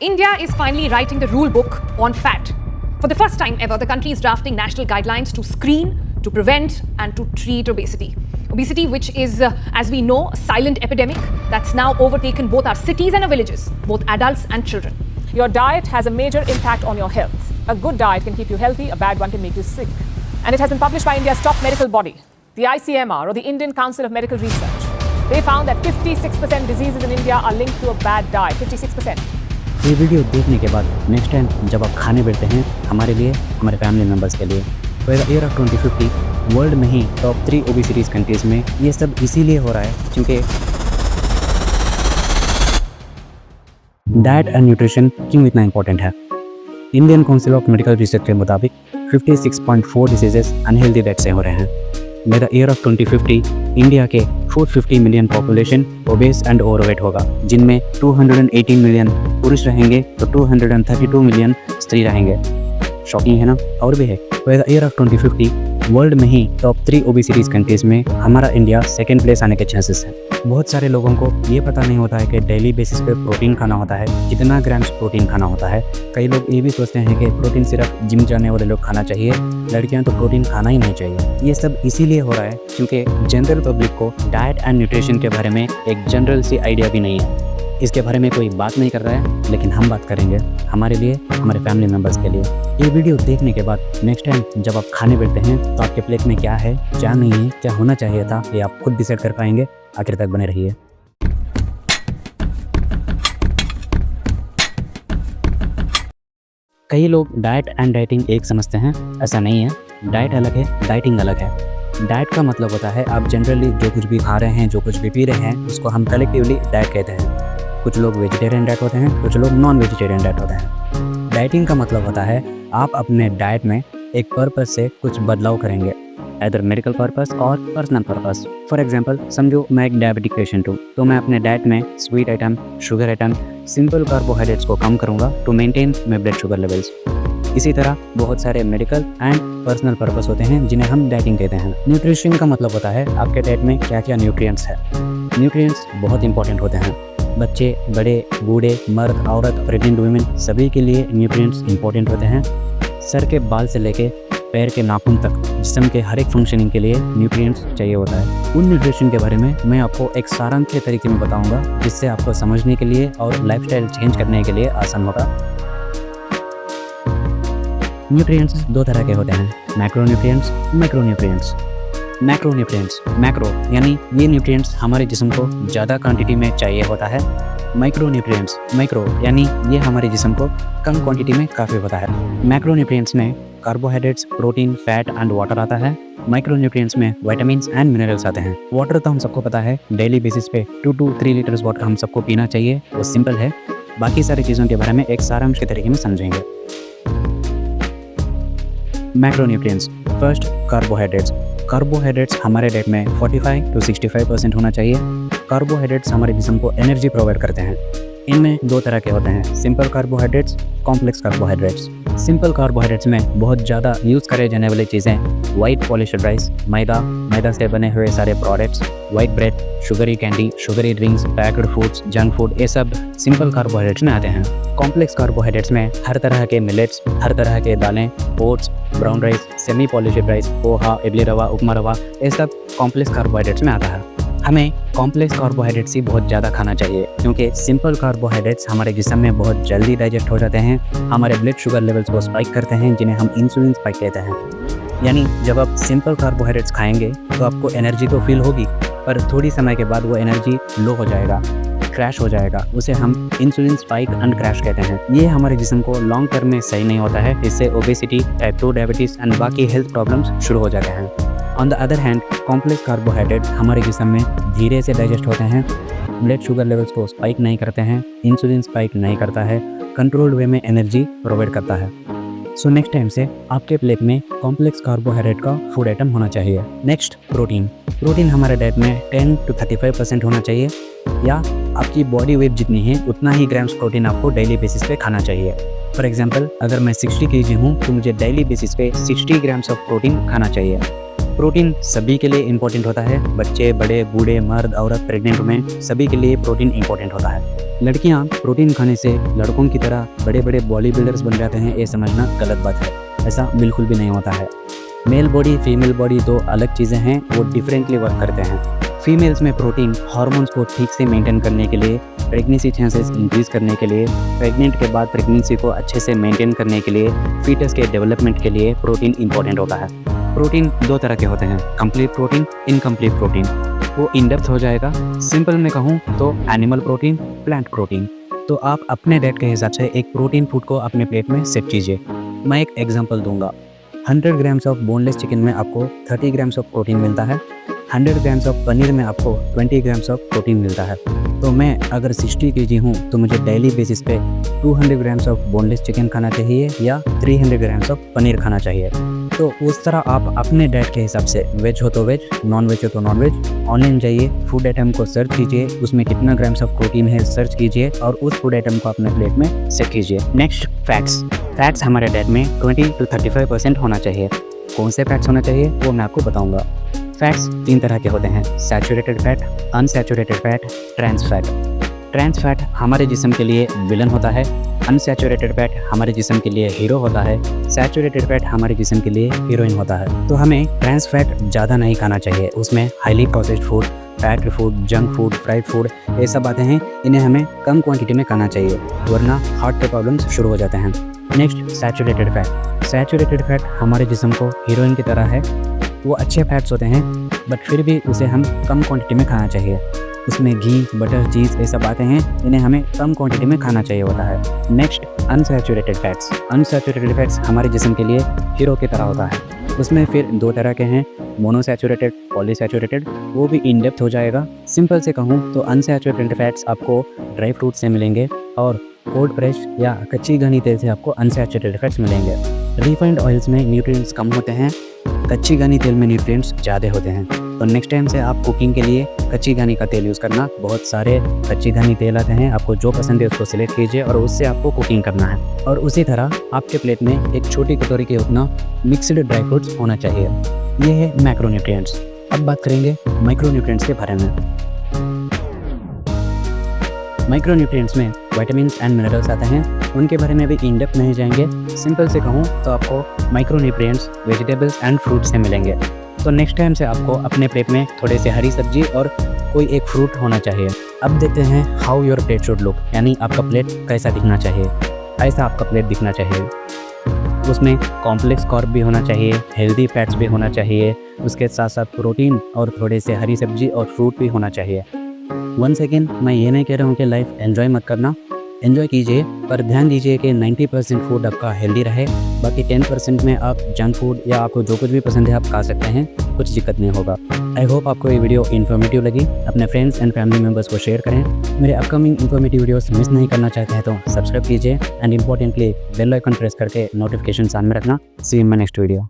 India is finally writing the rule book on fat. For the first time ever, the country is drafting national guidelines to screen, to prevent, and to treat obesity. Obesity, which is, as we know, a silent epidemic that's now overtaken both our cities and our villages, both adults and children. Your diet has a major impact on your health. A good diet can keep you healthy, a bad one can make you sick. And it has been published by India's top medical body, the ICMR, or the Indian Council of Medical Research. They found that 56% diseases in India are linked to a bad diet. 56%. ये video देखने के बाद next time जब आप खाने बैठते हैं, हमारे लिए, हमारे फैमिली मेम्बर्स के लिए, तो ईयर ऑफ 2050 वर्ल्ड में ही टॉप 3 ओबेसिटीज कंट्रीज़ में ये सब इसीलिए हो रहा है क्योंकि डाइट एंड न्यूट्रिशन क्यों इतना इंपॉर्टेंट है। Indian council of medical research के मुताबिक 56.4 डिसीजेस अनहेल्दी डाइट से हो रहे हैं। By the year of 2050 India के 450 million population obese and overweight होगा, जिनमें 218 मिलियन पुरुष रहेंगे तो 232 मिलियन स्त्री रहेंगे। शॉकिंग है ना? और भी है। Bye the year of 2050 world में ही टॉप 3 ओबेसिटीज कंट्रीज़ में हमारा इंडिया सेकेंड प्लेस आने के चांसेस हैं। बहुत सारे लोगों को ये पता नहीं होता है कि डेली बेसिस पे प्रोटीन खाना होता है, कितना ग्राम्स प्रोटीन खाना होता है। कई लोग ये भी सोचते हैं कि प्रोटीन सिर्फ जिम जाने वाले लोग खाना चाहिए, लड़कियां तो प्रोटीन खाना ही नहीं चाहिए। ये सब इसीलिए हो रहा है क्योंकि जनरल पब्लिक को डाइट एंड न्यूट्रिशन के बारे में एक जनरल सी आइडिया भी नहीं है। इसके बारे में कोई बात नहीं कर रहा है, लेकिन हम बात करेंगे हमारे लिए, हमारे फैमिली मेम्बर्स के लिए। ये वीडियो देखने के बाद नेक्स्ट टाइम जब आप खाने बैठते हैं तो आपके प्लेट में क्या है, क्या नहीं है, क्या होना चाहिए था, ये आप खुद डिसाइड कर पाएंगे। आखिर तक बने रहिए। कई लोग डाइट एंड डाइटिंग एक समझते हैं, ऐसा नहीं है। डाइट अलग है, डाइटिंग अलग है। डाइट का मतलब होता है आप जनरली जो कुछ भी खा रहे हैं, जो कुछ भी पी रहे हैं, उसको हम कलेक्टिवली डाइट कहते हैं। कुछ लोग वेजिटेरियन डाइट होते हैं, कुछ लोग नॉन वेजिटेरियन डाइट होते हैं। डाइटिंग का मतलब होता है आप अपने डाइट में एक पर्पस से कुछ बदलाव करेंगे, इधर मेडिकल पर्पस और पर्सनल पर्पस। फॉर एग्जांपल, समझो मैं एक डायबिटिक पेशेंट हूँ, तो मैं अपने डाइट में sweet item, sugar item, simple carbohydrates को कम करूँगा to maintain my blood sugar levels. इसी तरह बहुत सारे मेडिकल एंड पर्सनल पर्पस होते हैं जिन्हें हम डाइटिंग कहते हैं। न्यूट्रिशन का मतलब होता है आपके डाइट में क्या क्या न्यूट्रिएंट्स है। न्यूट्रिएंट्स बहुत इंपॉर्टेंट होते हैं। बच्चे, बड़े, बूढ़े, मर्द, औरत, प्रेग्नेंट वुमेन, सभी के लिए न्यूट्रिएंट्स इंपॉर्टेंट होते हैं। सर के बाल से लेके पैर के नाखून तक जिस्म के हर एक फंक्शनिंग के लिए न्यूट्रिएंट्स चाहिए होता है। उन न्यूट्रिशन के बारे में मैं आपको एक सारांश के तरीके में बताऊंगा, जिससे आपको समझने के लिए और लाइफस्टाइल चेंज करने के लिए आसान होगा। न्यूट्रिएंट्स 2 तरह के होते हैं, मैक्रोन्यूट्रिएंट्स, माइक्रोन्यूट्रिएंट्स। मैक्रो यानी ये न्यूट्रिएंट्स हमारे जिस्म को ज़्यादा क्वांटिटी में चाहिए होता है। माइक्रो यानी ये हमारे जिस्म को कम क्वांटिटी में काफ़ी होता है। मैक्रोन्यूट्रिएंट्स में carbohydrates, protein, fat and water आता है। माइक्रोन्यूट्रिएंट्स में विटामिन्स एंड मिनरल्स आते हैं। वाटर तो हम सबको पता है, डेली बेसिस पे 2 to 3 लीटर्स वाटर हम सबको पीना चाहिए, वो सिंपल है। बाकी सारी चीज़ों के बारे में एक सारांश के तरीके में समझेंगे। मैक्रोन्यूट्रिएंट्स, फर्स्ट कार्बोहाइड्रेट्स हमारे डाइट में 45 to 65% होना चाहिए। कार्बोहाइड्रेट्स हमारे जिस्म को एनर्जी प्रोवाइड करते हैं। इनमें 2 तरह के होते हैं, simple carbohydrates, complex carbohydrates. Simple carbohydrates में बहुत ज़्यादा यूज़ करे जाने वाली चीज़ें वाइट पॉलिश्ड राइस, मैदा से बने हुए सारे products, white bread, sugary candy, sugary drinks, packed foods, junk food, ये सब सिंपल कार्बोहाइड्रेट्स में आते हैं। कॉम्प्लेक्स कार्बोहाइड्रेट्स में हर तरह के मिलेट्स, हर तरह के दालें, oats, brown rice, semi polished rice, poha, idli रवा, उपमा रवा, ये सब कॉम्प्लेक्स कार्बोहाइड्रेट्स में आता है। हमें कॉम्प्लेक्स कार्बोहाइड्रेट्स ही बहुत ज़्यादा खाना चाहिए क्योंकि सिंपल कार्बोहाइड्रेट्स हमारे जिस्म में बहुत जल्दी डाइजेस्ट हो जाते हैं, हमारे ब्लड शुगर लेवल्स को स्पाइक करते हैं, जिन्हें हम इंसुलिन स्पाइक कहते हैं। यानी जब आप सिंपल कार्बोहाइड्रेट्स खाएंगे तो आपको एनर्जी तो फील होगी, पर थोड़ी समय के बाद वो एनर्जी लो हो जाएगा, क्रैश हो जाएगा। उसे हम इंसुलिन स्पाइक एंड क्रैश कहते हैं। ये हमारे जिस्म को लॉन्ग टर्म में सही नहीं होता है। इससे ओबेसिटी, टाइप 2 डायबिटीज़ एंड बाकी हेल्थ प्रॉब्लम्स शुरू हो जाते हैं। On the other hand, complex carbohydrates हमारे जिस्म में धीरे से डाइजेस्ट होते हैं, ब्लड शुगर लेवल्स को स्पाइक नहीं करते हैं, इंसुलिन स्पाइक नहीं करता है, कंट्रोल्ड वे में एनर्जी प्रोवाइड करता है। सो नेक्स्ट टाइम से आपके प्लेट में कॉम्प्लेक्स कार्बोहाइड्रेट का फूड आइटम होना चाहिए। नेक्स्ट, प्रोटीन हमारे डाइट में 10 to 35% होना चाहिए, या आपकी बॉडी वेट जितनी है उतना ही ग्राम्स प्रोटीन आपको डेली बेसिस पे खाना चाहिए। फॉर एग्जांपल, अगर मैं 60 kg हूँ तो मुझे डेली बेसिस पे 60 ग्राम्स ऑफ प्रोटीन खाना चाहिए। प्रोटीन सभी के लिए इम्पोर्टेंट होता है, बच्चे, बड़े, बूढ़े, मर्द, औरत, प्रेग्नेंट में सभी के लिए प्रोटीन इम्पोर्टेंट होता है। लड़कियां प्रोटीन खाने से लड़कों की तरह बड़े बड़े बॉडी बिल्डर्स बन जाते हैं, ये समझना गलत बात है। ऐसा बिल्कुल भी नहीं होता है। मेल बॉडी, फीमेल बॉडी दो अलग चीज़ें हैं, वो डिफरेंटली वर्क करते हैं। फीमेल्स में प्रोटीन हार्मोन्स को ठीक से मेंटेन करने के लिए, प्रेगनेंसी चांसेस इंक्रीज़ करने के लिए, प्रेग्नेंट के बाद प्रेगनेंसी को अच्छे से मेंटेन करने के लिए, फीटस के डेवलपमेंट के लिए प्रोटीन इंपॉर्टेंट होता है। प्रोटीन दो तरह के होते हैं, कंप्लीट प्रोटीन, इनकम्प्लीट प्रोटीन। वो इन डेप्थ हो जाएगा। सिंपल में कहूँ तो एनिमल प्रोटीन, प्लांट प्रोटीन। तो आप अपने डाइट के हिसाब से एक प्रोटीन फूड को अपने प्लेट में सेट कीजिए। मैं एक एग्जांपल दूंगा। 100 ग्राम्स ऑफ बोनलेस चिकन में आपको 30 ग्राम्स ऑफ प्रोटीन मिलता है। 100 ग्राम्स ऑफ पनीर में आपको 20 ग्राम्स ऑफ प्रोटीन मिलता है। तो मैं अगर 60 kg हूँ तो मुझे डेली बेसिस पे 200 ग्राम्स ऑफ बोनलेस चिकन खाना चाहिए या 300 ग्राम्स ऑफ पनीर खाना चाहिए। तो उस तरह आप अपने डाइट के हिसाब से, वेज हो तो वेज, नॉन वेज हो तो नॉन वेज, ऑनलाइन जाइए, फूड आइटम को सर्च कीजिए, उसमें कितना ग्राम्स ऑफ प्रोटीन है सर्च कीजिए और उस फूड आइटम को अपने प्लेट में सेट कीजिए। नेक्स्ट, फैट्स हमारे डाइट में 20 to 35% होना चाहिए। कौन से फैट्स होना चाहिए वो मैं आपको बताऊंगा। फैट्स 3 तरह के होते हैं, saturated fat, unsaturated fat, trans fat. Trans fat हमारे जिस्म के लिए विलन होता है, अनसैचुरेटेड फैट हमारे जिस्म के लिए हीरो होता है, सैचुरेटेड फैट हमारे जिस्म के लिए हीरोइन होता है। तो हमें ट्रांस फैट ज़्यादा नहीं खाना चाहिए। उसमें highly processed food, fat food, junk food, fried food, ये सब बातें हैं, इन्हें हमें कम क्वांटिटी में खाना चाहिए, वरना हार्ट के प्रॉब्लम्स शुरू हो जाते हैं। Next, saturated fat. Saturated fat हमारे जिस्म को हीरोइन की तरह है। वो अच्छे फैट्स होते हैं, बट फिर भी उसे हम कम क्वांटिटी में खाना चाहिए। उसमें घी, बटर, चीज़ ये सब आते हैं, इन्हें हमें कम क्वांटिटी में खाना चाहिए होता है। Next, unsaturated fats. Unsaturated fats हमारे जिस्म के लिए हीरो की तरह होता है। उसमें फिर 2 तरह के हैं, मोनोसैचुरेटेड, पॉलीसैचुरेटेड। वो भी इन डेप्थ हो जाएगा। सिंपल से कहूँ तो अनसैचुरेटेड फैट्स आपको ड्राई फ्रूट से मिलेंगे और कोल्ड प्रेस या कच्ची घनी तेल से आपको अनसैचुरेटेड फैट्स मिलेंगे। रिफाइंड ऑयल्स में न्यूट्रिएंट्स कम होते हैं, कच्ची घनी तेल में न्यूट्रिएंट्स ज़्यादा होते हैं। तो नेक्स्ट टाइम से आप कुकिंग के लिए कच्ची घनी का तेल यूज़ करना। बहुत सारे कच्ची घनी तेल आते हैं, आपको जो पसंद है उसको सिलेक्ट कीजिए और उससे आपको कुकिंग करना है। और उसी तरह आपके प्लेट में एक छोटी कटोरी के उतना मिक्सड ड्राई फ्रूट्स होना चाहिए। ये है मैक्रोन्यूट्रिएंट्स। अब बात करेंगे माइक्रोन्यूट्रिएंट्स के बारे में। माइक्रोन्यूट्रिएंट्स में विटामिन्स एंड मिनरल्स आते हैं, उनके बारे में भी इन डेप्थ नहीं जाएंगे। सिंपल से कहूँ तो आपको माइक्रोन्यूट्रिएंट्स वेजिटेबल्स एंड फ्रूट से मिलेंगे। तो नेक्स्ट टाइम से आपको अपने प्लेट में थोड़े से हरी सब्जी और कोई एक फ्रूट होना चाहिए। अब देखते हैं how your plate should look, यानी आपका प्लेट कैसा दिखना चाहिए। ऐसा आपका प्लेट दिखना चाहिए। उसमें कॉम्प्लेक्स कार्ब भी होना चाहिए, हेल्दी फैट्स भी होना चाहिए, उसके साथ साथ प्रोटीन और थोड़े से हरी सब्जी और फ्रूट भी होना चाहिए। वंस अगेन मैं ये नहीं कह रहा हूँ कि लाइफ एंजॉय मत करना, एंजॉय कीजिए, पर ध्यान दीजिए कि 90% फूड आपका हेल्दी रहे, बाकी 10% में आप जंक फूड या आपको जो कुछ भी पसंद है आप खा सकते हैं, कुछ दिक्कत नहीं होगा। आई होप आपको ये वीडियो इन्फॉर्मेटिव लगी। अपने फ्रेंड्स एंड फैमिली मेम्बर्स को शेयर करें। मेरे अपकमिंग इन्फॉर्मेटिव वीडियोस मिस नहीं करना चाहते हैं तो सब्सक्राइब कीजिए and importantly bell icon press करके नोटिफिकेशन ऑन में रखना। See you in my next video.